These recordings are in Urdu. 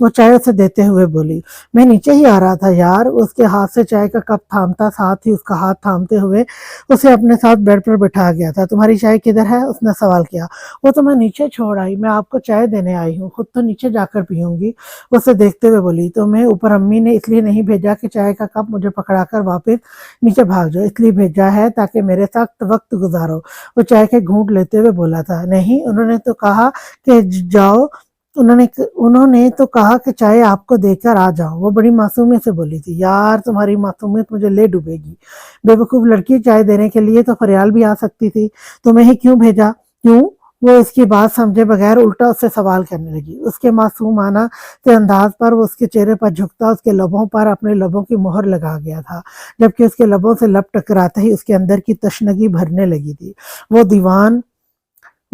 وہ چائے اسے دیتے ہوئے بولی۔ میں نیچے ہی آ رہا تھا یار۔ اس کے ہاتھ سے چائے کا کپ تھامتا ساتھ ہی اس کا ہاتھ تھامتے ہوئے اسے اپنے ساتھ بیڈ پر بٹھا گیا تھا۔ تمہاری چائے کدھر ہے؟ اس نے سوال کیا۔ وہ تو میں نیچے چھوڑ آئی، میں آپ کو چائے دینے آئی ہوں، خود تو نیچے جا کر پیوں گی، اسے دیکھتے ہوئے بولی۔ تمہیں اوپر امی نے اس لیے نہیں بھیجا کہ چائے کا کپ مجھے پکڑا کر واپس نیچے بھاگ جاؤ، اس لیے بھیجا ہے تاکہ میرے ساتھ وقت گزارو، وہ چائے کے گھونٹ لیتے ہوئے بولا تھا۔ نہیں، انہوں نے تو کہا کہ جاؤ، انہوں نے تو کہا کہ چائے آپ کو دے کر آ جاؤ، وہ بڑی معصومیت سے بولی تھی۔ یار تمہاری معصومیت مجھے لے ڈوبے گی، بے وقوف لڑکی، چائے دینے کے لیے تو فریال بھی آ سکتی تھی، تمہیں ہی کیوں بھیجا؟ کیوں؟ وہ اس کی بات سمجھے بغیر الٹا اس سے سوال کرنے لگی۔ اس کے معصومانہ سے انداز پر وہ اس کے چہرے پر جھکتا، اس کے لبوں پر اپنے لبوں کی مہر لگا گیا تھا، جبکہ اس کے لبوں سے لب ٹکراتے ہی اس کے اندر کی تشنگی بھرنے لگی تھی۔ وہ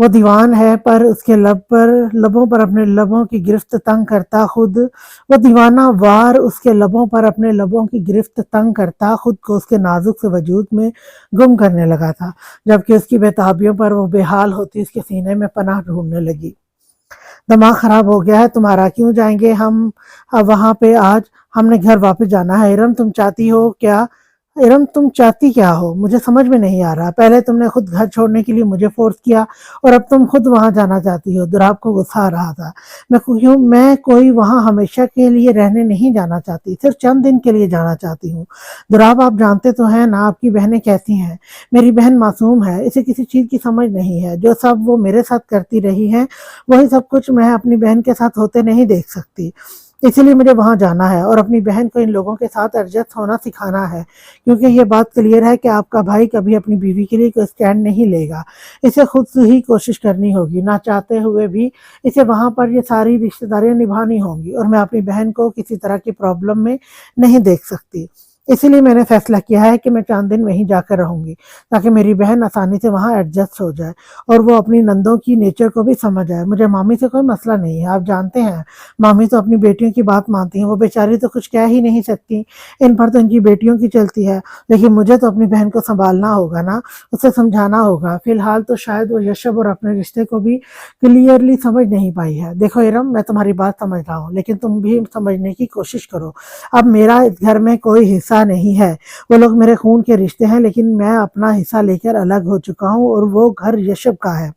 دیوان ہے پر اس کے لبوں پر اپنے لبوں کی گرفت تنگ کرتا خود وہ دیوانہ وار اس کے لبوں پر اپنے لبوں کی گرفت تنگ کرتا خود کو اس کے نازک سے وجود میں گم کرنے لگا تھا، جبکہ اس کی بےتابیوں پر وہ بے حال ہوتی اس کے سینے میں پناہ ڈھونڈنے لگی۔ دماغ خراب ہو گیا ہے تمہارا؟ کیوں جائیں گے ہم وہاں پہ آج؟ ہم نے گھر واپس جانا ہے۔ ارم تم چاہتی کیا ہو؟ مجھے سمجھ میں نہیں آ رہا۔ پہلے تم نے خود گھر چھوڑنے کے لیے مجھے فورس کیا اور اب تم خود وہاں جانا چاہتی ہو۔ دراب کو غصہ آ رہا تھا۔ میں کوئی وہاں ہمیشہ کے لیے رہنے نہیں جانا چاہتی، صرف چند دن کے لیے جانا چاہتی ہوں۔ دراب آپ جانتے تو ہیں نا آپ کی بہنیں کیسی ہیں؟ میری بہن معصوم ہے، اسے کسی چیز کی سمجھ نہیں ہے، جو سب وہ میرے ساتھ کرتی رہی ہے وہی سب کچھ میں اپنی بہن کے ساتھ ہوتے نہیں دیکھ سکتی، اسی لیے مجھے وہاں جانا ہے اور اپنی بہن کو ان لوگوں کے ساتھ ایڈجسٹ ہونا سکھانا ہے، کیونکہ یہ بات کلیئر ہے کہ آپ کا بھائی کبھی اپنی بیوی کے لیے کوئی اسٹینڈ نہیں لے گا، اسے خود سے ہی کوشش کرنی ہوگی، نہ چاہتے ہوئے بھی اسے وہاں پر یہ ساری رشتہ داریاں نبھانی ہوں گی، اور میں اپنی بہن کو کسی طرح کی پرابلم میں نہیں دیکھ سکتی، اسی لیے میں نے فیصلہ کیا ہے کہ میں چند دن وہیں جا کر رہوں گی تاکہ میری بہن آسانی سے وہاں ایڈجسٹ ہو جائے اور وہ اپنی نندوں کی نیچر کو بھی سمجھ جائے۔ مجھے مامی سے کوئی مسئلہ نہیں ہے، آپ جانتے ہیں مامی تو اپنی بیٹیوں کی بات مانتی ہیں، وہ بیچاری تو کچھ کہہ ہی نہیں سکتی، ان پر تو ان کی بیٹیوں کی چلتی ہے، لیکن مجھے تو اپنی بہن کو سنبھالنا ہوگا نا، اسے سمجھانا ہوگا۔ فی الحال تو شاید وہ یشب اور اپنے رشتے کو بھی کلیئرلی سمجھ نہیں پائی ہے۔ دیکھو ارم، میں تمہاری بات سمجھ رہا ہوں، لیکن تم بھی سمجھنے کی کوشش کرو۔ اب میرا اس گھر میں کوئی حصہ نہیں ہے، وہ لوگ میرے خون کے رشتے ہیں، لیکن میں اپنا حصہ لے کر الگ ہو چکا ہوں اور وہ گھر یشب کا ہے،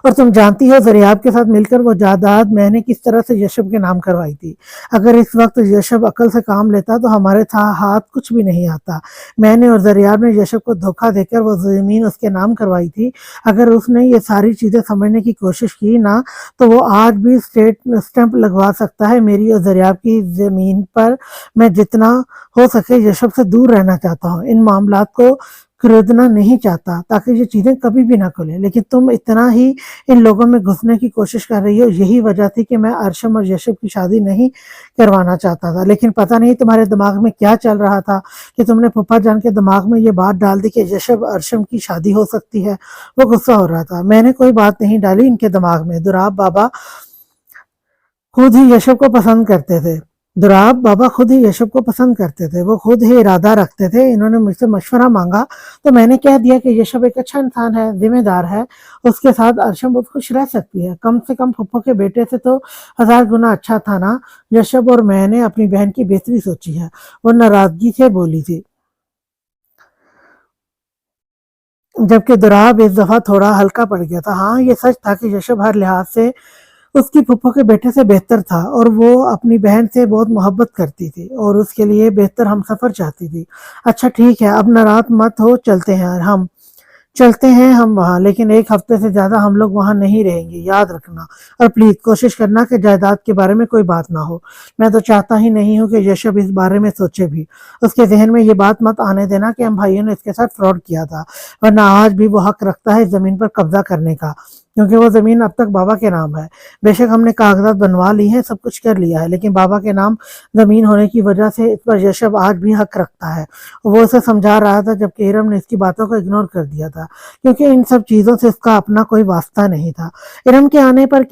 اور تم جانتی ہو زریاب کے ساتھ مل کر وہ جائیداد میں نے کس طرح سے یشب کے نام کروائی تھی۔ اگر اس وقت یشب عقل سے کام لیتا تو ہمارے ہاتھ کچھ بھی نہیں آتا۔ میں نے اور زریاب نے یشب کو دھوکہ دے کر وہ زمین اس کے نام کروائی تھی۔ اگر اس نے یہ ساری چیزیں سمجھنے کی کوشش کی نا تو وہ آج بھی اسٹیمپ لگوا سکتا ہے میری اور زریاب کی زمین پر۔ میں جتنا ہو سکے یشب سے دور رہنا چاہتا ہوں، ان معاملات کو خریدنا نہیں چاہتا تاکہ یہ چیزیں کبھی بھی نہ کھلیں، لیکن تم اتنا ہی ان لوگوں میں گھسنے کی کوشش کر رہی ہو۔ یہی وجہ تھی کہ میں ارشم اور یشب کی شادی نہیں کروانا چاہتا تھا، لیکن پتہ نہیں تمہارے دماغ میں کیا چل رہا تھا کہ تم نے پھپھا جان کے دماغ میں یہ بات ڈال دی کہ یشب ارشم کی شادی ہو سکتی ہے۔ وہ غصہ ہو رہا تھا۔ میں نے کوئی بات نہیں ڈالی ان کے دماغ میں، دراب بابا خود ہی یشب کو پسند کرتے تھے۔ وہ خود ہی ارادہ رکھتے تھے، انہوں نے مجھ سے مشورہ مانگا تو میں نے کہہ دیا کہ یشب ایک اچھا انسان ہے، ذمہ دار ہے، اس کے ساتھ ارشم بہت خوش رہ سکتی ہے، کم سے کم پھپھو کے بیٹے سے تو 1000 گنا اچھا تھا نا۔ یشب اور میں نے اپنی بہن کی بہتری سوچی ہے، وہ ناراضگی سے بولی تھی، جبکہ دراب اس دفعہ تھوڑا ہلکا پڑ گیا تھا۔ ہاں یہ سچ تھا کہ یشب ہر لحاظ سے اس کی پھپھو کے بیٹے سے بہتر تھا، اور وہ اپنی بہن سے بہت محبت کرتی تھی اور اس کے لیے بہتر ہم سفر چاہتی تھی۔ اچھا ٹھیک ہے، اب ناراض مت ہو، چلتے ہیں ہم وہاں، لیکن ایک ہفتے سے زیادہ ہم لوگ وہاں نہیں رہیں گے، یاد رکھنا، اور پلیز کوشش کرنا کہ جائیداد کے بارے میں کوئی بات نہ ہو۔ میں تو چاہتا ہی نہیں ہوں کہ یشب اس بارے میں سوچے بھی، اس کے ذہن میں یہ بات مت آنے دینا کہ ہم بھائیوں نے اس کے ساتھ فراڈ کیا تھا، ورنہ آج بھی وہ حق رکھتا ہے اس زمین پر قبضہ کرنے کا، کیونکہ وہ زمین اب تک بابا کے نام ہے۔ بے شک ہم نے کاغذات بنوا لی ہیں، سب کچھ کر لیا ہے، لیکن بابا کے نام زمین ہونے کی وجہ سے اس پر یشب آج بھی حق رکھتا ہے۔ وہ اسے سمجھا رہا تھا جبکہ ارم نے اس کی باتوں کو اگنور کر دیا تھا، کیونکہ ان سب چیزوں سے اس کا اپنا کوئی واسطہ نہیں تھا۔ ارم کے آنے پر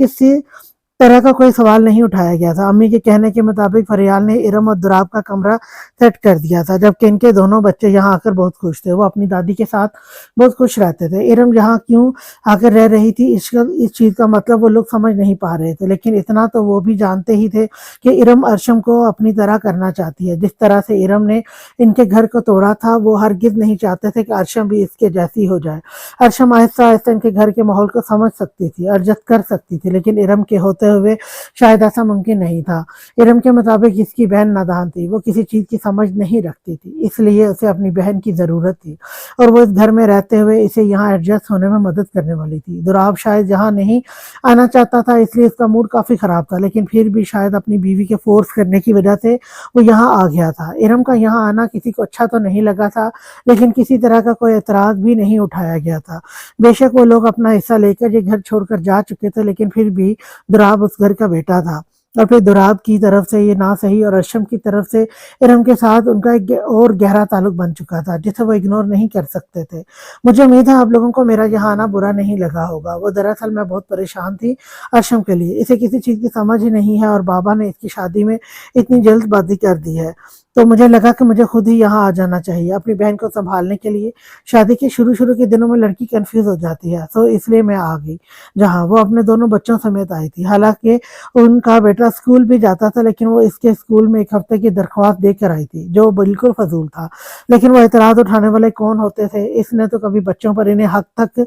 طرح کا کوئی سوال نہیں اٹھایا گیا تھا۔ امی کے کہنے کے مطابق فریال نے ارم اور دراب کا کمرہ سیٹ کر دیا تھا، جبکہ ان کے دونوں بچے یہاں آ کر بہت خوش تھے۔ وہ اپنی دادی کے ساتھ بہت خوش رہتے تھے۔ ارم یہاں کیوں آ کر رہ رہی تھی، اس چیز کا مطلب وہ لوگ سمجھ نہیں پا رہے تھے، لیکن اتنا تو وہ بھی جانتے ہی تھے کہ ارم ارشم کو اپنی طرح کرنا چاہتی ہے۔ جس طرح سے ارم نے ان کے گھر کو توڑا تھا، وہ ہرگز نہیں چاہتے تھے کہ ارشم بھی اس کے جیسی ہو جائے۔ ارشم آہستہ آہستہ ان کے گھر کے ماحول کو سمجھ سکتی تھی، ایڈجسٹ کر سکتی تھی، لیکن ارم کے ہوتے ہوئے شاید ایسا ممکن نہیں تھا۔ ارم کے مطابق اس کی بہن نادان تھی، وہ کسی چیز کی سمجھ نہیں رکھتی تھی، اس لیے اسے اپنی بہن کی ضرورت تھی، اور وہ اس گھر میں رہتے ہوئے اسے یہاں ایڈجسٹ ہونے میں مدد کرنے والی تھی۔ دراب شاید یہاں نہیں آنا چاہتا تھا، اس لیے اس کا موڈ کافی خراب تھا، لیکن پھر بھی شاید اپنی بیوی کے فورس کرنے کی وجہ سے وہ یہاں آ گیا تھا۔ ارم کا یہاں آنا کسی کو اچھا تو نہیں لگا تھا، لیکن کسی طرح کا کوئی اعتراض بھی نہیں اٹھایا گیا تھا۔ بے شک وہ لوگ اپنا حصہ لے کر یہ گھر چھوڑ کر جا چکے تھے، لیکن پھر بھی دراب اس گھر کا بیٹا تھا، اور پھر دراب کی طرف سے یہ نہ صحیح اور ارشم کی طرف سے ارم کے ساتھ ان کا ایک اور گہرا تعلق بن چکا تھا، جسے وہ اگنور نہیں کر سکتے تھے۔ مجھے امید ہے آپ لوگوں کو میرا یہاں آنا برا نہیں لگا ہوگا۔ وہ دراصل میں بہت پریشان تھی ارشم کے لیے، اسے کسی چیز کی سمجھ ہی نہیں ہے، اور بابا نے اس کی شادی میں اتنی جلد بازی کر دی ہے، تو مجھے لگا کہ مجھے خود ہی یہاں آ جانا چاہیے اپنی بہن کو سنبھالنے کے لیے۔ شادی کے شروع کے دنوں میں لڑکی کنفیوز ہو جاتی ہے، تو اس لیے میں آ گئی جہاں وہ اپنے دونوں بچوں سمیت آئی تھی۔ حالانکہ ان کا بیٹا اسکول بھی جاتا تھا، لیکن وہ اس کے اسکول میں ایک ہفتے کی درخواست دے کر آئی تھی، جو بالکل فضول تھا، لیکن وہ اعتراض اٹھانے والے کون ہوتے تھے، اس نے تو کبھی بچوں پر انہیں حق تک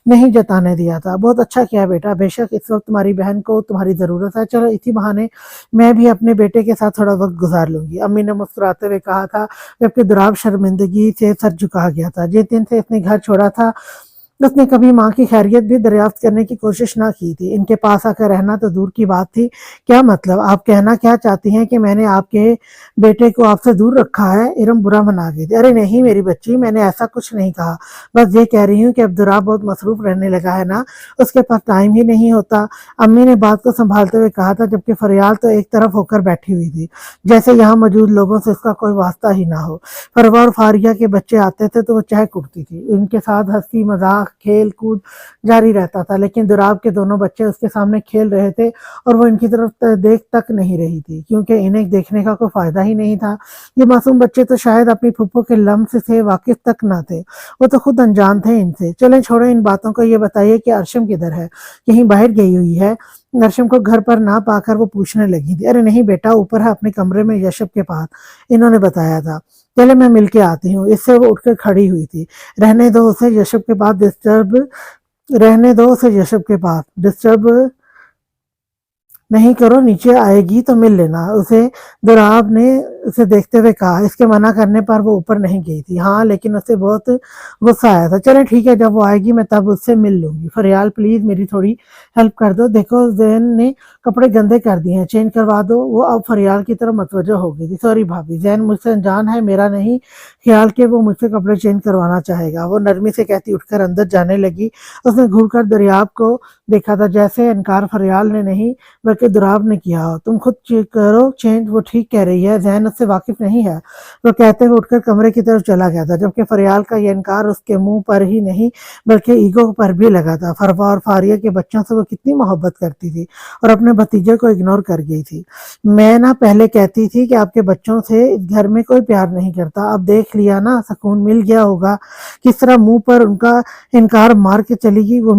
نہیں جتانے دیا تھا۔ بہت اچھا کیا بیٹا، بے شک اس وقت تمہاری بہن کو تمہاری ضرورت ہے، چلو اسی بہانے میں بھی اپنے بیٹے کے ساتھ تھوڑا وقت گزار لوں گی، امی نے مسکراتے ہوئے کہا تھا، جبکہ دراب شرمندگی سے سر جھکا گیا تھا۔ جس دن سے اس نے گھر چھوڑا تھا، اس نے کبھی ماں کی خیریت بھی دریافت کرنے کی کوشش نہ کی تھی۔ ان کے پاس آ کر رہنا تو دور کی بات تھی۔ کیا مطلب؟ آپ کہنا کیا چاہتی ہیں کہ میں نے آپ کے بیٹے کو آپ سے دور رکھا ہے؟ ارم برا منا گئی تھی۔ ارے نہیں میری بچی، میں نے ایسا کچھ نہیں کہا، بس یہ کہہ رہی ہوں کہ اب دراب بہت مصروف رہنے لگا ہے نا، اس کے پاس ٹائم ہی نہیں ہوتا، امی نے بات کو سنبھالتے ہوئے کہا تھا، جبکہ فریال تو ایک طرف ہو کر بیٹھی ہوئی تھی، جیسے یہاں موجود لوگوں سے اس کا کوئی واسطہ ہی نہ ہو۔ فروا اور فاریہ کے بچے آتے تھے تو وہ چہک اٹھتی تھی، ان کے ساتھ ہنسی مذاق کھیل کود جاری رہتا تھا، لیکن دراب کے دونوں بچے اس کے سامنے کھیل رہے تھے اور وہ ان کی طرف دیکھ تک نہیں رہی تھی، کیونکہ انہیں دیکھنے کا کوئی فائدہ ہی نہیں تھا۔ یہ معصوم بچے تو شاید اپنی پھپھو کے لمس سے واقف تک نہ تھے، وہ تو خود انجان تھے ان سے۔ چلیں چھوڑیں ان باتوں کو، یہ بتائیے کہ ارشم کدھر ہے؟ کہیں باہر گئی ہوئی ہے؟ ارشم کو گھر پر نہ پا کر وہ پوچھنے لگی تھی۔ ارے نہیں بیٹا، اوپر ہے اپنے کمرے میں یشب کے پاس، انہوں نے بتایا تھا۔ چلے میں مل کے آتی ہوں۔ اس سے وہ اٹھ کر کھڑی ہوئی تھی۔ رہنے دو اسے یشب کے پاس ڈسٹرب نہیں کرو، نیچے آئے گی تو مل لینا اسے، دراب نے اسے دیکھتے ہوئے کہا۔ اس کے منع کرنے پر وہ اوپر نہیں گئی تھی۔ ہاں لیکن اسے بہت غصہ آیا تھا۔ چلے ٹھیک ہے، جب وہ آئے گی میں تب اس سے مل لوں گی۔ فریال پلیز میری تھوڑی ہیلپ کر دو، دیکھو زین نے کپڑے گندے کر دیے ہیں، چینج کروا دو۔ وہ اب فریال کی طرف متوجہ ہو گئی تھی۔ سوری بھابھی، زین مجھ سے انجان ہے، میرا نہیں خیال کہ وہ مجھ سے کپڑے چینج کروانا چاہے گا، وہ نرمی سے کہتی اٹھ کر اندر جانے لگی۔ اس نے گھور کر دریاب کو دیکھا تھا، جیسے انکار فریال نے نہیں بلکہ دراب نے کیا ہو۔ تم خود کرو چینج، وہ ٹھیک کہہ رہی ہے، ذہن اس سے واقف نہیں ہے، وہ کہتے ہوئے اٹھ کر کمرے کی طرف چلا گیا تھا، جبکہ فریال کا یہ انکار اس کے منہ پر ہی نہیں بلکہ ایگو پر بھی لگا تھا۔ فروا اور فاریہ کے بچوں سے وہ کتنی محبت کرتی تھی اور اپنے بھتیجے کو اگنور کر گئی تھی۔ میں نہ پہلے کہتی تھی کہ آپ کے بچوں سے اس گھر میں کوئی پیار نہیں کرتا، اب دیکھ لیا نا، سکون مل گیا ہوگا۔ کس طرح منہ پر ان کا انکار مار کے چلی گئی وہ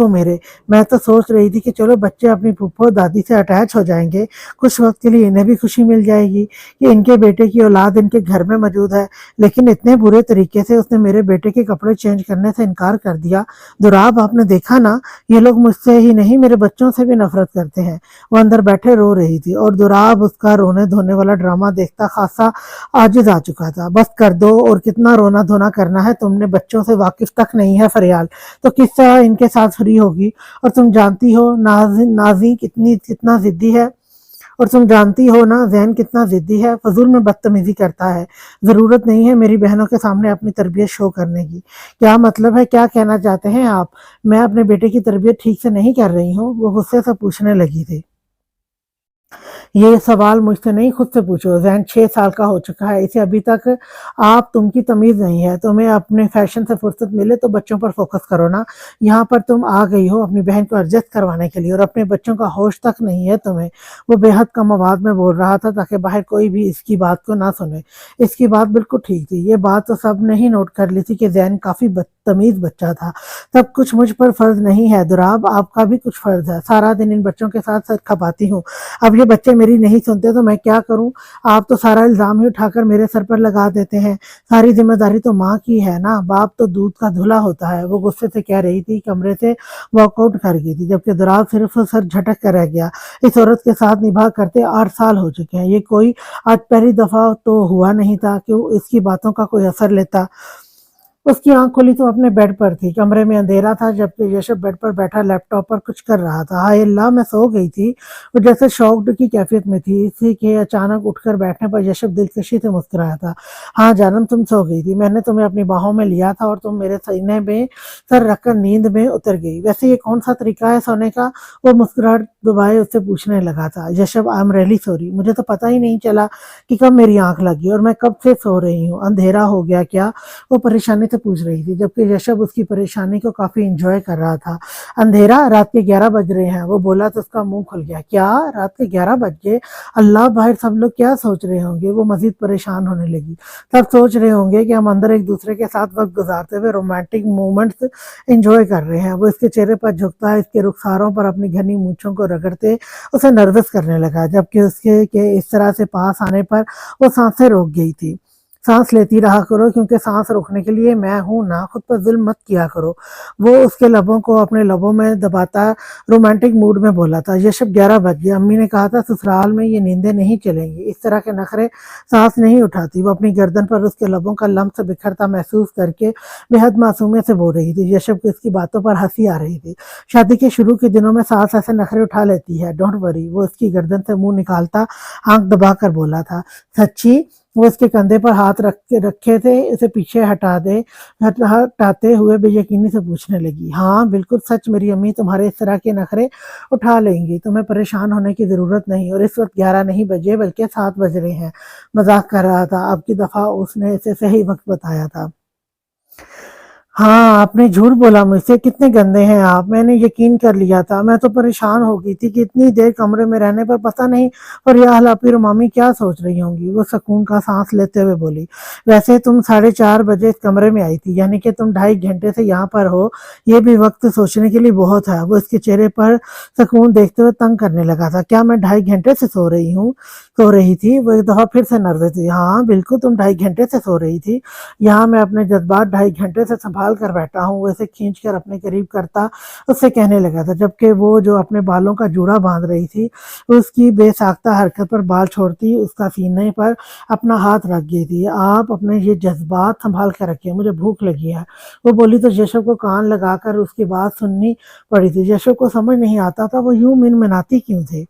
میرے میں تو سوچ رہی تھی کہ چلو بچے اپنی پھپھو دادی سے اٹیچ ہو جائیں گے، کچھ وقت کے لیے انہیں بھی خوشی مل جائے گی کہ ان کے بیٹے کی اولاد ان کے گھر میں موجود ہے، لیکن اتنے برے طریقے سے اس نے میرے بیٹے کے کپڑے چینج کرنے سے انکار کر دیا۔ دراب آپ نے دیکھا نا، یہ لوگ مجھ سے ہی نہیں میرے بچوں سے بھی نفرت کرتے ہیں۔ وہ اندر بیٹھے رو رہی تھی اور دراب اس کا رونے دھونے والا ڈرامہ دیکھتا خاصا عاجز آ چکا تھا۔ بس کر دو، اور کتنا رونا دھونا کرنا ہے، تم نے بچوں سے واقف تک نہیں ہے فریال، تو کس طرح ان کے ساتھ فری ہوگی؟ اور تم جانتی ہو نازی کتنا ضدی ہے، اور تم جانتی ہو نا ذہن کتنا ضدی ہے، فضول میں بدتمیزی کرتا ہے، ضرورت نہیں ہے میری بہنوں کے سامنے اپنی تربیت شو کرنے کی۔ کیا مطلب ہے، کیا کہنا چاہتے ہیں آپ؟ میں اپنے بیٹے کی تربیت ٹھیک سے نہیں کر رہی ہوں؟ وہ غصے سے پوچھنے لگی تھی۔ یہ سوال مجھ سے نہیں، خود سے پوچھو۔ زین 6 سال کا ہو چکا ہے، اسے ابھی تک تم کی تمیز نہیں ہے۔ تمہیں اپنے فیشن سے فرصت ملے تو بچوں پر فوکس کرو نا۔ یہاں پر تم آ گئی ہو اپنی بہن کو ایڈجسٹ کروانے کے لیے، اور اپنے بچوں کا ہوش تک نہیں ہے تمہیں۔ وہ بے حد کم آواز میں بول رہا تھا تاکہ باہر کوئی بھی اس کی بات کو نہ سنے۔ اس کی بات بالکل ٹھیک تھی، یہ بات تو سب نے ہی نوٹ کر لی تھی کہ زین کافی بدتمیز بچہ تھا۔ سب کچھ مجھ پر فرض نہیں ہے دراب، آپ کا بھی کچھ فرض ہے۔ سارا دن ان بچوں کے ساتھ سر کھپاتی ہوں، اب یہ بچے میری نہیں سنتے تو میں کیا کروں؟ آپ تو سارا الزام ہی اٹھا کر میرے سر پر لگا دیتے ہیں، ساری ذمہ داری تو ماں کی ہے نا، باپ تو دودھ کا دھلا ہوتا ہے۔ وہ غصے سے کہہ رہی تھی، کمرے سے واک آؤٹ کر گئی تھی، جبکہ دراب صرف سر جھٹک کر رہ گیا۔ اس عورت کے ساتھ نباہ کرتے 8 سال ہو چکے ہیں، یہ کوئی آج پہلی دفعہ تو ہوا نہیں تھا کہ اس کی باتوں کا کوئی اثر لیتا۔ اس کی آنکھ کھلی تو اپنے بیڈ پر تھی، کمرے میں اندھیرا تھا، جبکہ یشب بیڈ پر بیٹھا لیپ ٹاپ پر کچھ کر رہا تھا۔ ہائے اللہ، میں سو گئی تھی۔ وہ جیسے شاکڈ کی کیفیت میں تھی، اسی کے اچانک اٹھ کر بیٹھنے پر یشب دلکشی سے مسکرایا تھا۔ ہاں جانم، تم سو گئی تھی، میں نے تمہیں اپنی باہوں میں لیا تھا اور تم میرے سینے میں سر رکھ کر نیند میں اتر گئی۔ ویسے یہ کون سا طریقہ ہے سونے کا؟ وہ مسکراہٹ دبائے اس سے پوچھنے لگا تھا۔ یشب، آئی ایم ریئلی سوری، مجھے تو پتہ ہی نہیں چلا کہ کب میری آنکھ لگی اور میں کب سے سو رہی ہوں۔ اندھیرا ہو گیا کیا؟ وہ پریشانی سے پوچھ رہی تھی، جبکہ یشب اس کی پریشانی کو کافی انجوائے کر رہا تھا۔ اندھیرا؟ رات کے 11 بج رہے ہیں، وہ بولا تو اس کا منہ کھل گیا۔ کیا رات کے 11 بج گئے؟ اللہ، باہر سب لوگ کیا سوچ رہے ہوں گے؟ وہ مزید پریشان ہونے لگی۔ سب سوچ رہے ہوں گے کہ ہم اندر ایک دوسرے کے ساتھ وقت گزارتے ہوئے رومانٹک مومنٹس انجوائے کر رہے ہیں۔ وہ اس کے چہرے پر جھکتا ہے، اس کے رخساروں پر اپنی گھنی مونچھوں کو رگڑتے اسے نروس کرنے لگا، جبکہ اس کے اس طرح سے پاس آنے پر وہ سانسیں روک گئی تھی۔ سانس لیتی رہا کرو، کیونکہ سانس روکنے کے لیے میں ہوں نا، خود پر ظلم مت کیا کرو۔ وہ اس کے لبوں کو اپنے لبوں میں دباتا رومانٹک موڈ میں بولا تھا۔ یشب 11 بج گئے، امی نے کہا تھا سسرال میں یہ نیندیں نہیں چلیں گی، اس طرح کے نخرے سانس نہیں اٹھاتی۔ وہ اپنی گردن پر اس کے لبوں کا لمس بکھرتا محسوس کر کے بے حد معصومیت سے بول رہی تھی۔ یشب کو اس کی باتوں پر ہنسی آ رہی تھی۔ شادی کے شروع کے دنوں میں سانس ایسے نخرے اٹھا لیتی ہے، ڈونٹ وری۔ وہ اس کی گردن سے منہ نکالتا آنکھ دبا کر بولا تھا۔ سچی؟ وہ اس کے کندھے پر ہاتھ رکھے تھے، اسے پیچھے ہٹاتے ہوئے بے یقینی سے پوچھنے لگی۔ ہاں بالکل سچ، میری امی تمہارے اس طرح کے نخرے اٹھا لیں گی، تمہیں پریشان ہونے کی ضرورت نہیں۔ اور اس وقت 11 نہیں بجے بلکہ 7 بج رہے ہیں۔ مذاق کر رہا تھا، اب کی دفعہ اس نے اسے صحیح وقت بتایا تھا۔ ہاں، آپ نے جھوٹ بولا مجھ سے، کتنے گندے ہیں آپ، میں نے یقین کر لیا تھا۔ میں تو پریشان ہو گئی تھی کہ اتنی دیر کمرے میں رہنے پر پتہ نہیں فریال آپی اور مامی کیا سوچ رہی ہوں گی۔ وہ سکون کا سانس لیتے ہوئے بولی، ویسے تم 4:30 بجے اس کمرے میں آئی تھی، یعنی کہ تم 2.5 گھنٹے سے یہاں پر ہو، یہ بھی وقت سوچنے کے لیے بہت ہے۔ وہ اس کے چہرے پر سکون دیکھتے ہوئے تنگ کرنے لگا تھا۔ کیا میں 2.5 گھنٹے سے سو رہی تھی؟ وہ ایک دفعہ پھر سے نروس ہوئی۔ ہاں بالکل، تم 2.5 گھنٹے سے سو رہی تھی، یہاں میں اپنے جذبات 2.5 گھنٹے سے سنبھال کر بیٹھا ہوں۔ وہ اسے کھینچ کر اپنے قریب کرتا اس سے کہنے لگا تھا، جبکہ وہ جو اپنے بالوں کا جوڑا باندھ رہی تھی، اس کی بے ساختہ حرکت پر بال چھوڑتی اس کا سینے پر اپنا ہاتھ رکھ گئی تھی۔ آپ اپنے یہ جذبات سنبھال کر رکھیں، مجھے بھوک لگی ہے، وہ بولی تو یشب کو کان لگا کر اس کی بات سننی پڑی تھی۔ یشب کو سمجھ نہیں آتا تھا وہ یوں منمناتی کیوں تھے۔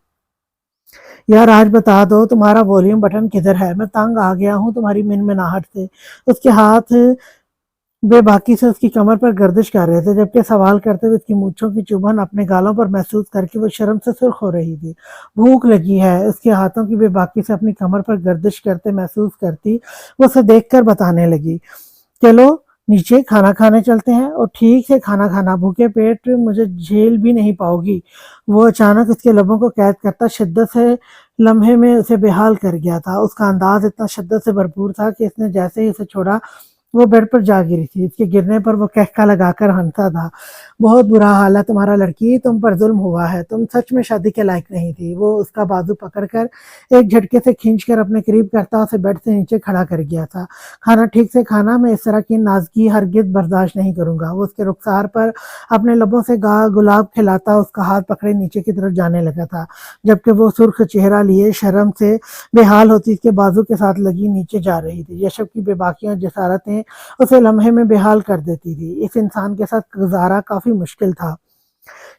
یار آج بتا دو، تمہارا والیوم بٹن کدھر ہے؟ میں تنگ آ گیا ہوں تمہاری منمناہٹ سے۔ اس کے ہاتھ بے باکی سے اس کی کمر پر گردش کر رہے تھے، جبکہ سوال کرتے ہوئے اس کی مونچھوں کی چبھن اپنے گالوں پر محسوس کر کے وہ شرم سے سرخ ہو رہی تھی۔ بھوک لگی ہے، اس کے ہاتھوں کی بے باکی سے اپنی کمر پر گردش کرتے محسوس کرتی وہ اسے دیکھ کر بتانے لگی، چلو نیچے کھانا کھانے چلتے ہیں، اور ٹھیک سے کھانا کھانا، بھوکے پیٹ مجھے جھیل بھی نہیں پاؤ گی۔ وہ اچانک اس کے لبوں کو قید کرتا شدت سے لمحے میں اسے بے حال کر گیا تھا۔ اس کا انداز اتنا شدت سے بھرپور تھا کہ اس نے جیسے ہی اسے چھوڑا وہ بیڈ پر جا گری تھی۔ اس کے گرنے پر وہ کہکا لگا کر ہنسا تھا۔ بہت برا حال ہے تمہارا لڑکی، تم پر ظلم ہوا ہے، تم سچ میں شادی کے لائق نہیں تھی۔ وہ اس کا بازو پکڑ کر ایک جھٹکے سے کھینچ کر اپنے قریب کرتا اسے بیڈ سے نیچے کھڑا کر گیا تھا۔ کھانا ٹھیک سے کھانا، میں اس طرح کی نازکی ہرگز برداشت نہیں کروں گا۔ وہ اس کے رخسار پر اپنے لبوں سے گلاب کھلاتا اس کا ہاتھ پکڑے نیچے کی طرف جانے لگا تھا، جبکہ وہ سرخ چہرہ لیے شرم سے بے حال ہوتی اس کے بازو کے ساتھ لگی نیچے جا رہی تھی۔ یشب کی بے باکیاں جسارتیں اسے لمحے میں بے حال کر دیتی تھی۔ اس انسان کے ساتھ گزارا کافی مشکل تھا۔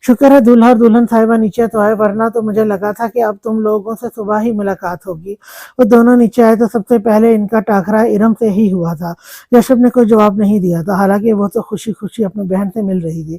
شکر ہے دولہا اور دلہن صاحبہ نیچے تو آئے، ورنہ تو مجھے لگا تھا کہ اب تم لوگوں سے صبح ہی ملاقات ہوگی۔ وہ دونوں نیچے آئے تو سب سے پہلے ان کا ٹاکرا ارم سے ہی ہوا تھا۔ یشب نے کوئی جواب نہیں دیا تھا، حالانکہ وہ تو خوشی خوشی اپنی بہن سے مل رہی تھی۔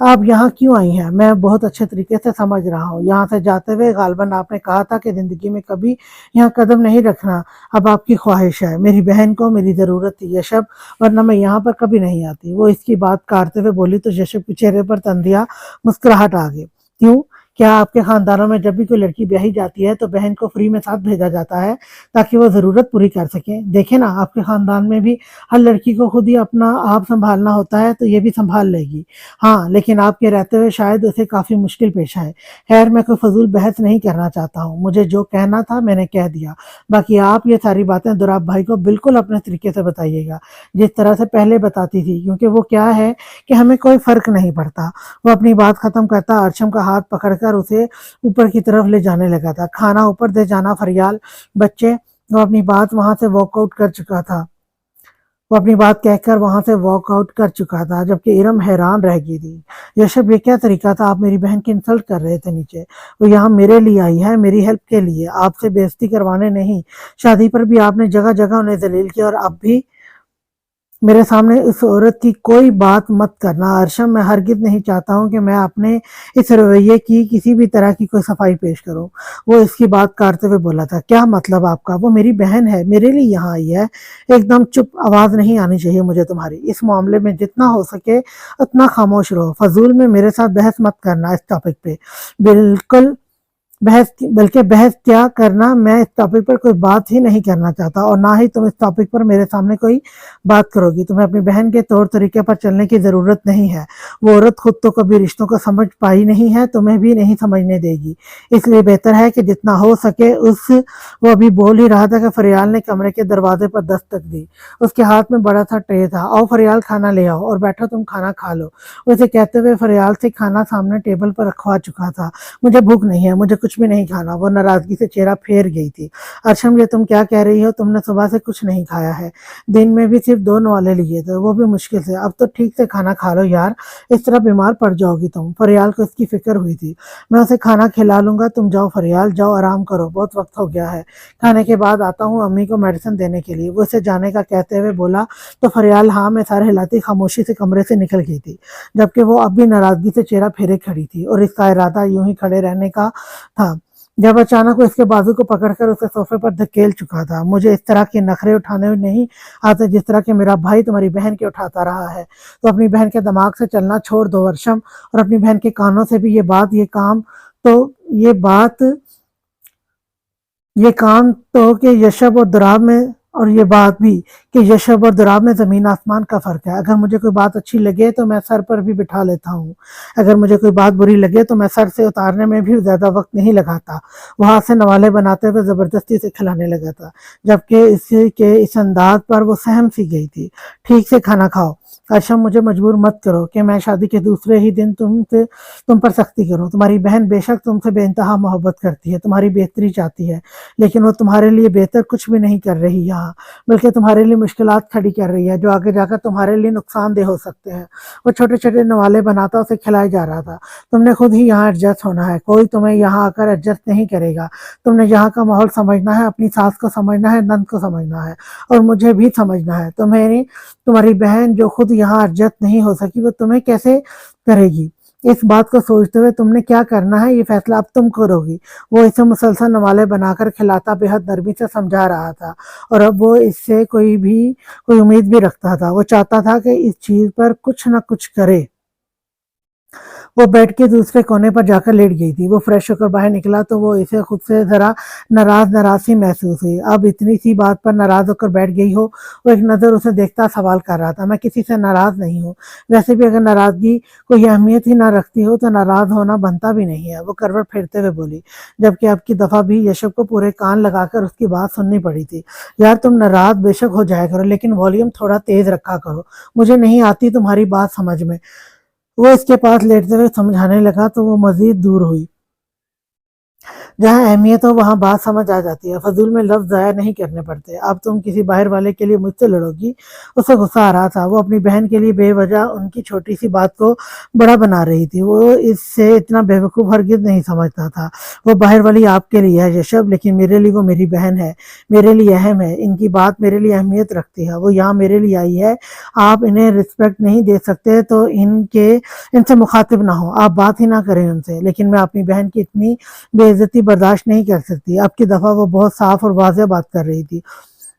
آپ یہاں کیوں آئی ہیں؟ میں بہت اچھے طریقے سے سمجھ رہا ہوں، یہاں سے جاتے ہوئے غالباً آپ نے کہا تھا کہ زندگی میں کبھی یہاں قدم نہیں رکھنا، اب آپ کی خواہش ہے۔ میری بہن کو میری ضرورت تھی یشب، ورنہ میں یہاں پر کبھی نہیں آتی۔ وہ اس کی بات کاٹتے ہوئے بولی تو یشب کے چہرے پر تندیا مسکراہٹ آ گئی۔ کیوں؟ کیا آپ کے خاندانوں میں جب بھی کوئی لڑکی بیاہی جاتی ہے تو بہن کو فری میں ساتھ بھیجا جاتا ہے تاکہ وہ ضرورت پوری کر سکیں؟ دیکھیں نا، آپ کے خاندان میں بھی ہر لڑکی کو خود ہی اپنا آپ سنبھالنا ہوتا ہے تو یہ بھی سنبھال لے گی۔ ہاں، لیکن آپ کے رہتے ہوئے شاید اسے کافی مشکل پیش آئے۔ خیر، میں کوئی فضول بحث نہیں کرنا چاہتا ہوں، مجھے جو کہنا تھا میں نے کہہ دیا۔ باقی آپ یہ ساری باتیں دوراب بھائی کو بالکل اپنے طریقے سے بتائیے گا، جس طرح سے پہلے بتاتی تھی، کیونکہ وہ کیا ہے کہ ہمیں کوئی فرق نہیں پڑتا۔ وہ اپنی بات ختم کرتا ارشم کا ہاتھ پکڑ کر اسے اوپر کی طرف لے جانے لگا تھا۔ کھانا اوپر دے جانا فریال بچے۔ وہ اپنی بات وہاں سے واک آؤٹ کر چکا تھا وہ اپنی بات کہہ کر وہاں سے واک آؤٹ کر چکا تھا، جبکہ ارم حیران رہ گئی تھی۔ یشب، یہ کیا طریقہ تھا؟ آپ میری بہن کی انسلٹ کر رہے تھے نیچے۔ وہ یہاں میرے لیے آئی ہے، میری ہیلپ کے لیے، آپ سے بے عزتی کروانے نہیں۔ شادی پر بھی آپ نے جگہ جگہ انہیں ذلیل کیا، اور اب بھی میرے سامنے اس عورت کی کوئی بات مت کرنا ارشم۔ میں ہرگز نہیں چاہتا ہوں کہ میں اپنے اس رویے کی کسی بھی طرح کی کوئی صفائی پیش کروں۔ وہ اس کی بات کاٹتے ہوئے بولا تھا، کیا مطلب آپ کا؟ وہ میری بہن ہے، میرے لیے یہاں آئی ہے۔ ایک دم چپ، آواز نہیں آنی چاہیے مجھے تمہاری۔ اس معاملے میں جتنا ہو سکے اتنا خاموش رہو، فضول میں میرے ساتھ بحث مت کرنا اس ٹاپک پہ۔ بالکل بلکہ بحث کیا کرنا، میں اس ٹاپک پر کوئی بات ہی نہیں کرنا چاہتا، اور نہ ہی تم اس ٹاپک پر میرے سامنے کوئی بات کرو گی۔ تمہیں اپنی بہن کے طور طریقے پر چلنے کی ضرورت نہیں ہے۔ وہ عورت خود تو کبھی رشتوں کو سمجھ پائی نہیں ہے، تمہیں بھی نہیں سمجھنے دے گی۔ اس لیے بہتر ہے کہ جتنا ہو سکے وہ ابھی بول ہی رہا تھا کہ فریال نے کمرے کے دروازے پر دستک دی۔ اس کے ہاتھ میں بڑا سا ٹرے تھا۔ آؤ فریال، کھانا لے آؤ اور بیٹھو، تم کھانا کھا لو۔ اسے کہتے ہوئے فریال سے کھانا سامنے ٹیبل پر رکھوا چکا تھا۔ مجھے بھوک نہیں ہے، مجھے کچھ بھی نہیں کھانا، وہ ناراضگی سے چہرہ پھیر گئی تھی۔ ارشم، یہ تم کیا کہہ رہی ہو؟ تم نے صبح سے کچھ نہیں کھایا ہے، دن میں بھی صرف 2 نوالے لیے تھے، وہ بھی مشکل سے۔ اب تو ٹھیک سے کھانا کھا لو یار، اس طرح بیمار پڑ جاؤ گی تم۔ فریال کو اس کی فکر ہوئی تھی۔ میں اسے کھانا کھلا لوں گا، تم جاؤ فریال، جاؤ آرام کرو، بہت وقت ہو گیا ہے۔ کھانے کے بعد آتا ہوں امی کو میڈیسن دینے کے لیے، وہ اسے جانے کا کہتے ہوئے بولا تو فریال ہاں میں سر ہلاتی خاموشی سے کمرے سے نکل گئی تھی، جبکہ وہ اب بھی ناراضگی سے چہرہ پھیرے کھڑی تھی، اور اس کا ارادہ یوں ہی کھڑے رہنے کا تھا جب اچانک وہ اس کے بازو کو پکڑ کر اسے صوفے پر دھکیل چکا تھا۔ مجھے اس طرح کے نخرے اٹھانے نہیں آتے جس طرح کہ میرا بھائی تمہاری بہن کے اٹھاتا رہا ہے۔ تو اپنی بہن کے دماغ سے چلنا چھوڑ دو ورشم، اور اپنی بہن کے کانوں سے بھی یہ کام تو کہ یشب اور دراب میں اور یہ بات بھی کہ یشب اور دراب میں زمین آسمان کا فرق ہے۔ اگر مجھے کوئی بات اچھی لگے تو میں سر پر بھی بٹھا لیتا ہوں، اگر مجھے کوئی بات بری لگے تو میں سر سے اتارنے میں بھی زیادہ وقت نہیں لگاتا۔ وہ ہاتھ سے نوالے بناتے ہوئے زبردستی سے کھلانے لگا تھا، جبکہ اس انداز پر وہ سہم سی گئی تھی۔ ٹھیک سے کھانا کھاؤ ارشم، مجھے مجبور مت کرو کہ میں شادی کے دوسرے ہی دن تم پر سختی کروں۔ تمہاری بہن بے شک تم سے بے انتہا محبت کرتی ہے، تمہاری بہتری چاہتی ہے، لیکن وہ تمہارے لیے بہتر کچھ بھی نہیں کر رہی یہاں، بلکہ تمہارے لیے مشکلات کھڑی کر رہی ہے جو آگے جا کر تمہارے لیے نقصان دہ ہو سکتے ہیں۔ وہ چھوٹے چھوٹے نوالے بناتا اسے کھلائے جا رہا تھا۔ تم نے خود ہی یہاں ایڈجسٹ ہونا ہے، کوئی تمہیں یہاں آ کر ایڈجسٹ نہیں کرے گا۔ تم نے یہاں کا ماحول سمجھنا ہے، اپنی ساس کو سمجھنا ہے، نند کو سمجھنا ہے، اور مجھے بھی سمجھنا ہے۔ تمہاری بہن جو خود یہاں ایڈجسٹ نہیں ہو سکی، وہ تمہیں کیسے کرے گی؟ اس بات کو سوچتے ہوئے تم نے کیا کرنا ہے، یہ فیصلہ اب تم کرو گی۔ وہ اسے مسلسل نوالے بنا کر کھلاتا بے حد نرمی سے سمجھا رہا تھا، اور اب وہ اس سے کوئی امید بھی رکھتا تھا۔ وہ چاہتا تھا کہ اس چیز پر کچھ نہ کچھ کرے۔ وہ بیڈ کے دوسرے کونے پر جا کر لیٹ گئی تھی۔ وہ فریش ہو کر باہر نکلا تو وہ اسے خود سے ذرا ناراض سی محسوس ہوئی۔ اب اتنی سی بات پر ناراض ہو کر بیٹھ گئی ہو؟ وہ ایک نظر اسے دیکھتا سوال کر رہا تھا۔ میں کسی سے ناراض نہیں ہوں، ویسے بھی اگر ناراضگی کوئی اہمیت ہی نہ رکھتی ہو تو ناراض ہونا بنتا بھی نہیں ہے، وہ کروٹ پھیرتے ہوئے بولی، جبکہ اب کی دفعہ بھی یشب کو پورے کان لگا کر اس کی بات سننی پڑی تھی۔ یار تم ناراض بے شک ہو جایا کرو، لیکن والیوم تھوڑا تیز رکھا کرو، مجھے نہیں آتی تمہاری بات سمجھ میں۔ وہ اس کے پاس لیٹتے ہوئے سمجھانے لگا تو وہ مزید دور ہوئی۔ جہاں اہمیت ہو وہاں بات سمجھ آ جاتی ہے، فضول میں لفظ ضائع نہیں کرنے پڑتے۔ اب تم کسی باہر والے کے لیے مجھ سے لڑو گی؟ اسے غصہ آ رہا تھا، وہ اپنی بہن کے لیے بے وجہ ان کی چھوٹی سی بات کو بڑا بنا رہی تھی۔ وہ اس سے اتنا بیوقوف ہرگز نہیں سمجھتا تھا۔ وہ باہر والی آپ کے لیے ہے یشب، لیکن میرے لیے وہ میری بہن ہے، میرے لیے اہم ہے، ان کی بات میرے لیے اہمیت رکھتی ہے۔ وہ یہاں میرے لیے آئی ہے، آپ انہیں رسپیکٹ نہیں دے سکتے تو ان سے مخاطب نہ ہو، آپ بات ہی نہ کریں ان سے۔ لیکن میں اپنی بہن کی اتنی بے عزتی برداشت نہیں کر سکتی۔ اب کی دفعہ وہ بہت صاف اور واضح بات کر رہی تھی۔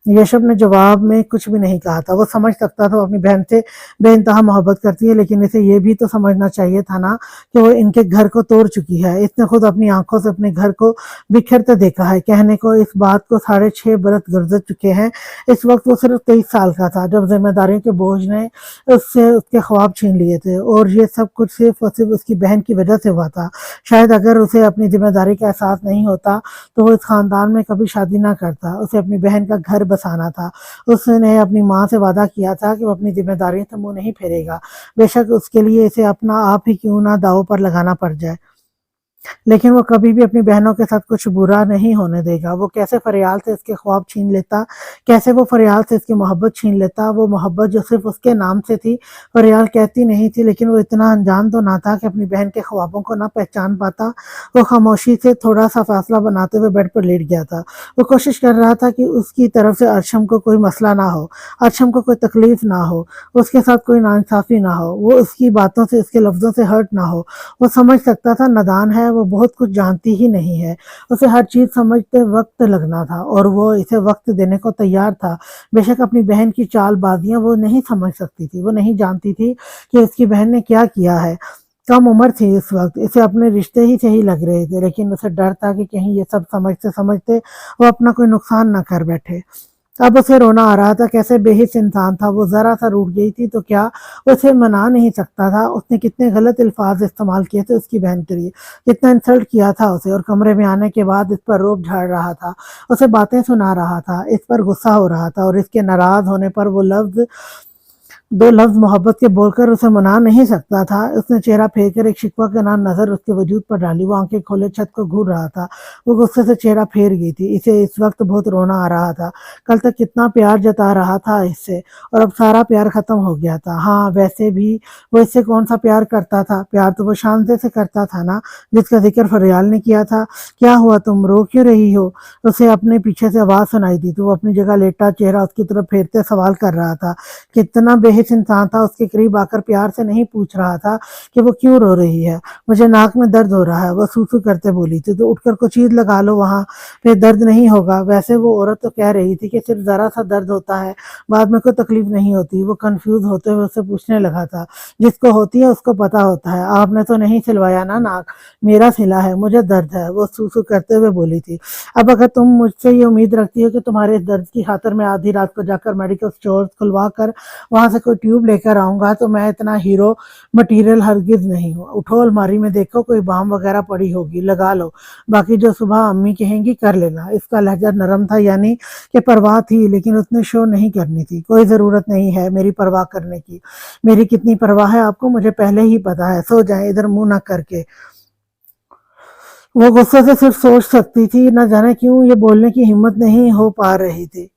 یشب نے جواب میں کچھ بھی نہیں کہا تھا۔ وہ سمجھ سکتا تھا وہ اپنی بہن سے بے انتہا محبت کرتی ہے، لیکن اسے یہ بھی تو سمجھنا چاہیے تھا نا کہ وہ ان کے گھر کو توڑ چکی ہے۔ اس نے خود اپنی آنکھوں سے اپنے گھر کو بکھرتے دیکھا ہے۔ کہنے کو اس بات کو 6.5 برس گزر چکے ہیں۔ اس وقت وہ صرف 23 سال کا تھا جب ذمہ داریوں کے بوجھ نے اس سے اس کے خواب چھین لیے تھے، اور یہ سب کچھ صرف اور صرف اس کی بہن کی وجہ سے ہوا تھا۔ شاید اگر اسے اپنی ذمہ داری کا احساس نہیں ہوتا تو وہ اس خاندان میں کبھی شادی نہ کرتا۔ اسے اپنی بہن کا گھر بسانا تھا۔ اس نے اپنی ماں سے وعدہ کیا تھا کہ وہ اپنی ذمہ داریوں سے منہ نہیں پھیرے گا، بے شک اس کے لیے اسے اپنا آپ ہی کیوں نہ داؤ پر لگانا پڑ جائے، لیکن وہ کبھی بھی اپنی بہنوں کے ساتھ کچھ برا نہیں ہونے دے گا۔ وہ کیسے فریال سے اس کے خواب چھین لیتا، کیسے وہ فریال سے اس کی محبت چھین لیتا، وہ محبت جو صرف اس کے نام سے تھی، فریال کہتی نہیں تھی، لیکن وہ اتنا انجان تو نہ تھا کہ اپنی بہن کے خوابوں کو نہ پہچان پاتا۔ وہ خاموشی سے تھوڑا سا فاصلہ بناتے ہوئے بیڈ پر لیٹ گیا تھا۔ وہ کوشش کر رہا تھا کہ اس کی طرف سے ارشم کو کوئی مسئلہ نہ ہو، ارشم کو کوئی تکلیف نہ ہو، اس کے ساتھ کوئی ناانصافی نہ ہو، وہ اس کی باتوں سے، اس کے لفظوں سے ہرٹ نہ ہو۔ وہ سمجھ سکتا تھا نادان ہے، وہ بہت کچھ جانتی ہی نہیں ہے، اسے ہر چیز سمجھتے وقت لگنا تھا، اور وہ اسے وقت دینے کو تیار تھا۔ بے شک اپنی بہن کی چال بازیاں وہ نہیں سمجھ سکتی تھی، وہ نہیں جانتی تھی کہ اس کی بہن نے کیا کیا ہے۔ کم عمر تھی اس وقت، اسے اپنے رشتے ہی صحیح لگ رہے تھے، لیکن اسے ڈر تھا کہ کہیں یہ سب سمجھتے سمجھتے وہ اپنا کوئی نقصان نہ کر بیٹھے۔ اب اسے رونا آ رہا تھا، کیسے بے حس انسان تھا وہ، ذرا سا روٹ گئی تھی تو کیا وہ اسے منا نہیں سکتا تھا؟ اس نے کتنے غلط الفاظ استعمال کیے تھے اس کی بہن کے لیے، کتنا انسلٹ کیا تھا اسے، اور کمرے میں آنے کے بعد اس پر روب جھاڑ رہا تھا، اسے باتیں سنا رہا تھا، اس پر غصہ ہو رہا تھا، اور اس کے ناراض ہونے پر وہ دو لفظ محبت کے بول کر اسے منا نہیں سکتا تھا۔ اس نے چہرہ پھیر کر ایک شکوہ کے نام نظر اس کے وجود پر ڈالی، وہ آنکھیں کھولے چھت کو گھور رہا تھا، وہ غصے سے چہرہ پھیر گئی تھی۔ اسے اس وقت بہت رونا آ رہا تھا، کل تک کتنا پیار جتا رہا تھا اس سے، اور اب سارا پیار ختم ہو گیا تھا۔ ہاں ویسے بھی وہ اس سے کون سا پیار کرتا تھا؟ پیار تو وہ شانزے سے کرتا تھا نا، جس کا ذکر فریال نے کیا تھا۔ کیا ہوا، تم رو کیوں رہی ہو؟ اسے اپنے پیچھے سے آواز سنائی دی تو وہ اپنی جگہ لیٹا، چہرہ اس کی طرف پھیرتے سوال کر رہا تھا۔ کتنا بے حس انسان تھا، اس کے قریب آ کر پیار سے نہیں پوچھ رہا تھا کہ وہ کیوں رو رہی ہے۔ مجھے ناک میں درد ہو رہا ہے، وہ سو کرتے بولی تھی، تو اٹھ کر کوئی چیز لگا لو، وہاں پہ درد نہیں ہوگا۔ ویسے وہ عورت تو کہہ رہی تھی کہ صرف ذرا سا درد ہوتا ہے، بعد میں کوئی تکلیف نہیں ہوتی۔ وہ کنفیوز ہوتے ہوئے اسے پوچھنے لگا تھا، جس کو ہوتی ہے اس کو پتا ہوتا ہے، آپ نے تو نہیں سلوایا نا ناک؟ میرا سلا ہے، مجھے درد ہے، وہ سو کرتے ہوئے بولی تھی۔ اب اگر تم مجھ سے یہ امید رکھتی ہو کہ تمہارے اس درد کی خاطر میں آدھی رات کو جا کر میڈیکل سٹور کھلوا کر وہاں سے کوئی ٹیوب لے کر آؤں گا، تو میں اتنا ہیرو مٹیریل ہرگز نہیں ہوں۔ اٹھو، الماری میں دیکھو، کوئی بام وغیرہ پڑی ہوگی، لگا لو، باقی جو صبح امی کہیں گی کر لینا۔ اس کا لہجہ نرم تھا، یعنی کہ پرواہ تھی، لیکن اس نے شو نہیں کرنی تھی۔ کوئی ضرورت نہیں ہے میری پرواہ کرنے کی، میری کتنی پرواہ ہے آپ کو مجھے پہلے ہی پتا ہے، سو جائیں ادھر منہ نہ کر کے۔ وہ غصے سے صرف سوچ سکتی تھی، نہ جانے کیوں یہ بولنے کی ہمت نہیں ہو پا رہی تھی۔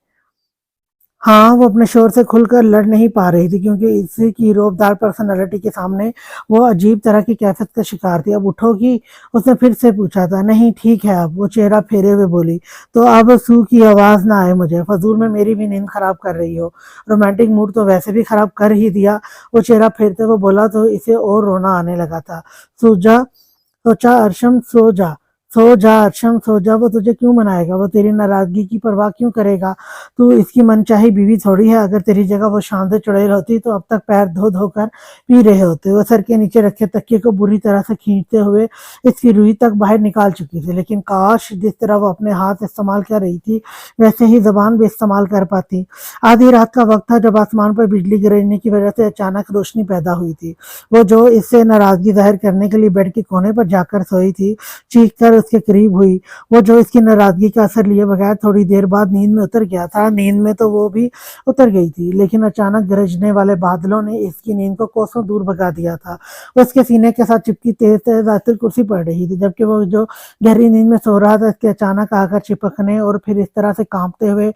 ہاں وہ اپنے شور سے کھل کر لڑ نہیں پا رہی تھی، کیونکہ اسی کی روبدار پرسنالٹی کے سامنے وہ عجیب طرح کی کیفیت کا شکار تھی۔ اب اٹھو گی؟ اس نے پھر سے پوچھا تھا۔ نہیں ٹھیک ہے اب، وہ چہرہ پھیرے ہوئے بولی۔ تو اب سو کی آواز نہ آئے مجھے، فضول میں میری بھی نیند خراب کر رہی ہو، رومانٹک موڈ تو ویسے بھی خراب کر ہی دیا۔ وہ چہرہ پھیرتے ہوئے بولا تو اسے اور رونا آنے لگا تھا۔ سوچا ارشم، سو جا، سو جا ارشم، سو جا۔ وہ تجھے کیوں منائے گا؟ وہ تیری ناراضگی کی پرواہ کیوں کرے گا؟ تو اس کی من چاہی بیوی تھوڑی ہے، اگر تیری جگہ وہ شان سے چڑیل ہوتی تو اب تک پیر دھو دھو کر پی رہے ہوتے۔ وہ سر کے نیچے رکھے تکیے کو بری طرح سے کھینچتے ہوئے اس کی روئی تک باہر نکال چکی تھی، لیکن کاش جس طرح وہ اپنے ہاتھ استعمال کر رہی تھی ویسے ہی زبان بھی استعمال کر پاتی۔ آدھی رات کا وقت تھا جب آسمان پر بجلی گرجنے کی وجہ سے اچانک روشنی پیدا ہوئی تھی۔ وہ جو اس سے ناراضگی ظاہر کرنے کے لیے بیڈ کے کونے پر جا کر سوئی تھی، چیخ کر اس کے قریب ہوئی، وہ جو اس کی ناراضگی کا اثر لیے بغیر تھوڑی دیر بعد نیند میں اتر گیا تھا۔ نیند میں تو وہ بھی اتر گئی تھی، لیکن اچانک گرجنے والے بادلوں نے اس کی نیند کو کوسوں دور بھگا دیا تھا۔ وہ اس کے سینے کے ساتھ چپکی تیز تیز آیت الکرسی پڑھ رہی تھی، جبکہ وہ جو گہری نیند میں سو رہا تھا، اس کے اچانک آ کر چپکنے اور پھر اس طرح سے کانپتے ہوئے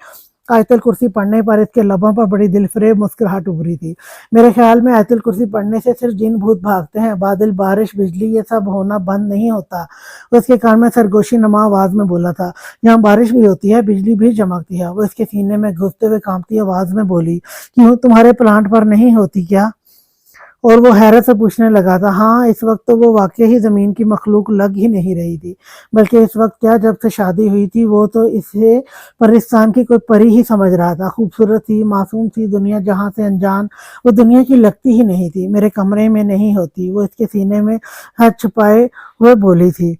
آیت الکرسی پڑھنے پر اس کے لبوں پر بڑی دل فریب مسکراہٹ ابھری تھی۔ میرے خیال میں آیت الکرسی پڑھنے سے صرف جن بھوت بھاگتے ہیں، بادل، بارش، بجلی، یہ سب ہونا بند نہیں ہوتا۔ اس کے کان میں سرگوشی نما آواز میں بولا تھا، یہاں بارش بھی ہوتی ہے، بجلی بھی چمکتی ہے۔ وہ اس کے سینے میں گھستے ہوئے کانپتی آواز میں بولی، کیوں تمہارے پلانٹ پر نہیں ہوتی کیا؟ اور وہ حیرت سے پوچھنے لگا تھا، ہاں اس وقت تو وہ واقعی ہی زمین کی مخلوق لگ ہی نہیں رہی تھی، بلکہ اس وقت کیا، جب سے شادی ہوئی تھی وہ تو اسے پرستان کی کوئی پری ہی سمجھ رہا تھا۔ خوبصورت سی، معصوم سی دنیا جہاں سے انجان وہ دنیا کی لگتی ہی نہیں تھی، میرے کمرے میں نہیں ہوتی۔ وہ اس کے سینے میں ہاتھ چھپائے ہوئے بولی تھی،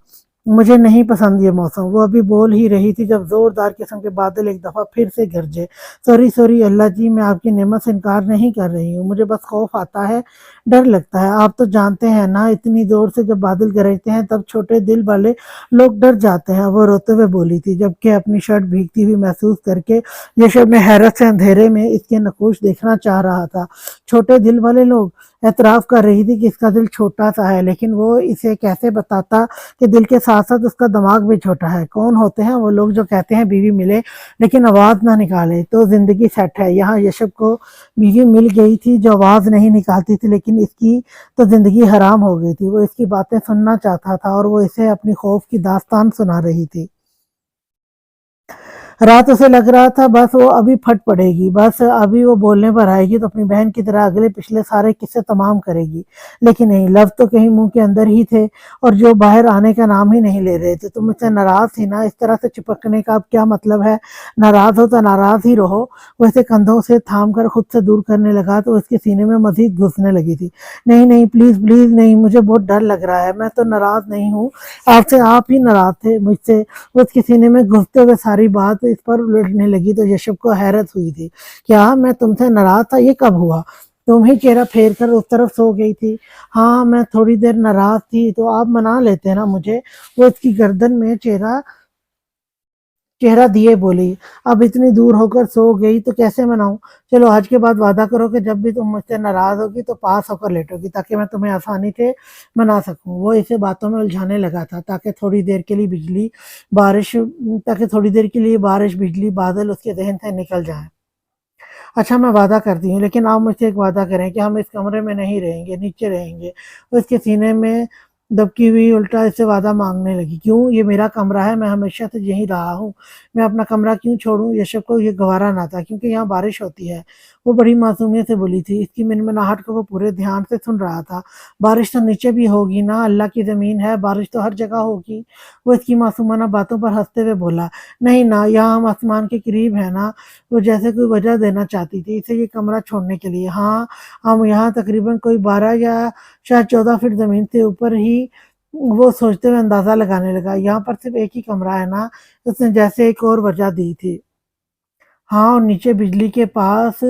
مجھے نہیں پسند یہ موسم۔ وہ ابھی بول ہی رہی تھی جب زوردار قسم کے بادل ایک دفعہ پھر سے گرجے۔ سوری اللہ جی، میں آپ کی نعمت سے انکار نہیں کر رہی ہوں، مجھے بس خوف آتا ہے، ڈر لگتا ہے۔ آپ تو جانتے ہیں نا، اتنی زور سے جب بادل گرجتے ہیں تب چھوٹے دل والے لوگ ڈر جاتے ہیں۔ وہ روتے ہوئے بولی تھی، جبکہ اپنی شرٹ بھیگتی ہوئی محسوس کر کے یشب نے حیرت سے اندھیرے میں اس کے نقوش دیکھنا چاہ رہا تھا۔ چھوٹے دل والے لوگ؟ اعتراف کر رہی تھی کہ اس کا دل چھوٹا سا ہے، لیکن وہ اسے کیسے بتاتا کہ دل کے ساتھ ساتھ اس کا دماغ بھی چھوٹا ہے۔ کون ہوتے ہیں وہ لوگ جو کہتے ہیں بیوی ملے لیکن آواز نہ نکالے تو زندگی سیٹ ہے؟ یہاں یشب کو بیوی مل گئی تھی جو آواز نہیں نکالتی تھی، لیکن اس کی تو زندگی حرام ہو گئی تھی۔ وہ اس کی باتیں سننا چاہتا تھا اور وہ اسے اپنی خوف کی داستان سنا رہی تھی۔ رات اسے لگ رہا تھا بس وہ ابھی پھٹ پڑے گی، بس ابھی وہ بولنے پر آئے گی تو اپنی بہن کی طرح اگلے پچھلے سارے قصے تمام کرے گی، لیکن نہیں، لفظ تو کہیں منہ کے اندر ہی تھے اور جو باہر آنے کا نام ہی نہیں لے رہے تھے۔ تم مجھ سے ناراض تھی نا؟ اس طرح سے چپکنے کا اب کیا مطلب ہے؟ ناراض ہو تو ناراض ہی رہو۔ وہ اسے کندھوں سے تھام کر خود سے دور کرنے لگا تو اس کے سینے میں مزید گھسنے لگی تھی۔ نہیں نہیں، پلیز پلیز نہیں، مجھے بہت ڈر لگ رہا ہے، میں تو ناراض نہیں ہوں آپ سے، آپ ہی ناراض تھے مجھ سے۔ وہ اس کے سینے میں گھستے ہوئے ساری بات اس پر الٹنے لگی تو یشب کو حیرت ہوئی تھی، کیا میں تم سے ناراض تھا؟ یہ کب ہوا؟ تم ہی چہرہ پھیر کر اس طرف سو گئی تھی۔ ہاں میں تھوڑی دیر ناراض تھی تو آپ منا لیتے نا مجھے۔ وہ اس کی گردن میں چہرہ دیے بولی، اب اتنی دور ہو کر سو گئی تو کیسے مناؤں؟ چلو آج کے بعد وعدہ کرو کہ جب بھی تم مجھ سے ناراض ہوگی تو پاس ہو کر لیٹو گی تاکہ میں تمہیں آسانی سے منا سکوں۔ وہ اسے باتوں میں الجھانے لگا تھا تاکہ تھوڑی دیر کے لیے بارش، بجلی، بادل اس کے ذہن سے نکل جائیں۔ اچھا میں وعدہ کرتی ہوں، لیکن آپ مجھ سے ایک وعدہ کریں کہ ہم اس کمرے میں نہیں رہیں گے، نیچے رہیں گے۔ وہ اس کے سینے میں دبکی ہوئی الٹا اس سے وعدہ مانگنے لگی، کیوں؟ یہ میرا کمرہ ہے، میں ہمیشہ سے یہیں رہا ہوں، میں اپنا کمرہ کیوں چھوڑوں؟ یشب کو یہ گوارا نہ تھا کیونکہ یہاں بارش ہوتی ہے۔ وہ بڑی معصومیت سے بولی تھی، اس کی منمناہٹ کو وہ پورے دھیان سے سن رہا تھا۔ بارش تو نیچے بھی ہوگی نا، اللہ کی زمین ہے، بارش تو ہر جگہ ہوگی۔ وہ اس کی معصومانہ باتوں پر ہنستے ہوئے بولا، نہیں نا، یہاں ہم آسمان کے قریب ہیں نا۔ وہ جیسے کوئی وجہ دینا چاہتی تھی اسے یہ کمرہ چھوڑنے کے لیے۔ ہاں ہم یہاں تقریباً کوئی 12 یا شاید 14 فٹ زمین سے اوپر ہی۔ وہ سوچتے ہوئے اندازہ لگانے لگا، یہاں پر صرف ایک ہی کمرہ ہے نا؟ اس نے جیسے ایک اور وجہ دی تھی۔ ہاں، اور نیچے بجلی کے پاس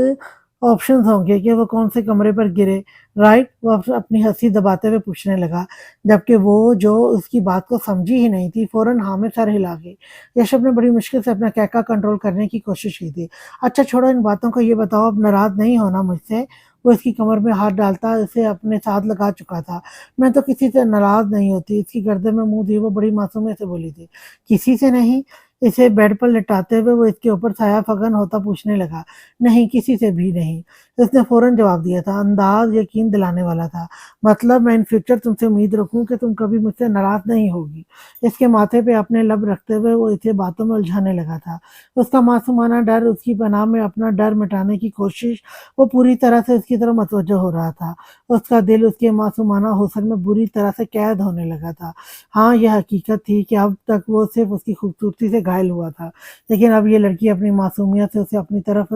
آپشنز ہوں گے کہ وہ کون سے کمرے پر گرے، رائٹ؟ وہ اپنی ہنسی دباتے ہوئے پوچھنے لگا، جبکہ وہ جو اس کی بات کو سمجھی ہی نہیں تھی فوراً ہاں میں سر ہلا گئی۔ یشب نے بڑی مشکل سے اپنا کہکا کنٹرول کرنے کی کوشش کی تھی۔ اچھا چھوڑو ان باتوں کو، یہ بتاؤ اب ناراض نہیں ہونا مجھ سے؟ وہ اس کی کمر میں ہاتھ ڈالتا اسے اپنے ساتھ لگا چکا تھا۔ میں تو کسی سے ناراض نہیں ہوتی، اس کی گردن میں منہ دیے وہ بڑی معصومیت سے بولی تھی، کسی سے نہیں؟ اسے بیڈ پر لٹاتے ہوئے وہ اس کے اوپر سایہ فگن ہوتا پوچھنے لگا، نہیں کسی سے بھی نہیں۔ اس نے فوراً جواب دیا تھا، انداز یقین دلانے والا تھا، مطلب میں ان فیوچر تم سے امید رکھوں کہ تم کبھی مجھ سے ناراض نہیں ہوگی۔ اس کے ماتھے پہ اپنے لب رکھتے ہوئے وہ اسے باتوں میں الجھانے لگا تھا۔ اس کا معصومانہ ڈر، اس کی پناہ میں اپنا ڈر مٹانے کی کوشش، وہ پوری طرح سے اس کی طرف متوجہ ہو رہا تھا۔ اس کا دل اس کے معصومانہ حسن میں بری طرح سے قید ہونے لگا تھا۔ ہاں یہ حقیقت تھی کہ اب تک وہ صرف اس کی خوبصورتی سے گھائل ہوا تھا، لیکن اب یہ لڑکی اپنی معصومیت سے اسے اپنی طرف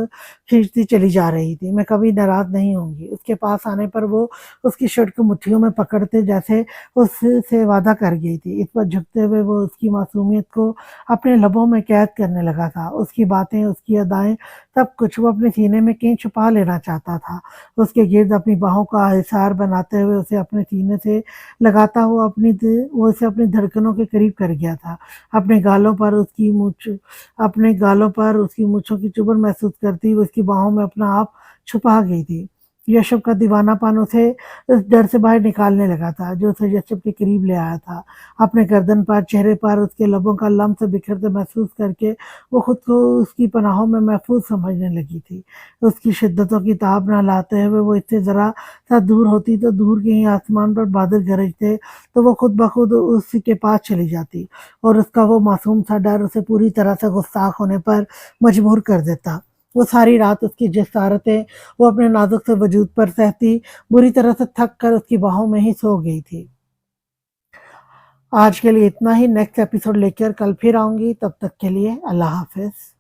کھینچتی چلی جا رہی تھی۔ میں کبھی ناراض نہیں ہوں گی۔ اس کے پاس آنے پر وہ اس کی شرٹ کو مٹھیوں میں پکڑتے جیسے اس سے وعدہ کر گئی تھی۔ اس پر جھکتے ہوئے وہ اس کی معصومیت کو اپنے لبوں میں قید کرنے لگا تھا۔ اس کی باتیں، اس کی ادائیں، سب کچھ وہ اپنے سینے میں کہیں چھپا لینا چاہتا تھا۔ اس کے گرد اپنی باہوں کا حصار بناتے ہوئے اسے اپنے سینے سے لگاتا ہوا وہ اسے اپنی دھڑکنوں کے قریب کر گیا تھا۔ اپنے گالوں پر اس کی مونچھوں کی چبھن محسوس کرتی وہ اس کی باہوں میں اپنا آپ چھپا گئی تھی۔ یشب کا دیوانہ پن اسے اس ڈر سے باہر نکالنے لگا تھا جو اسے یشب کے قریب لے آیا تھا۔ اپنے گردن پر، چہرے پر اس کے لبوں کا لمس بکھرتے محسوس کر کے وہ خود کو اس کی پناہوں میں محفوظ سمجھنے لگی تھی۔ اس کی شدتوں کی تاب نہ لاتے ہوئے وہ اس سے ذرا سا دور ہوتی تو دور کہیں آسمان پر بادل گرجتے تو وہ خود بخود اس کے پاس چلی جاتی، اور اس کا وہ معصوم سا ڈر اسے پوری طرح سے گستاخ ہونے پر مجبور کر دیتا۔ وہ ساری رات اس کی جسارتیں وہ اپنے نازک سے وجود پر سہتی بری طرح سے تھک کر اس کی باہوں میں ہی سو گئی تھی۔ آج کے لیے اتنا ہی۔ نیکسٹ ایپیسوڈ لے کر کل پھر آؤں گی، تب تک کے لیے اللہ حافظ۔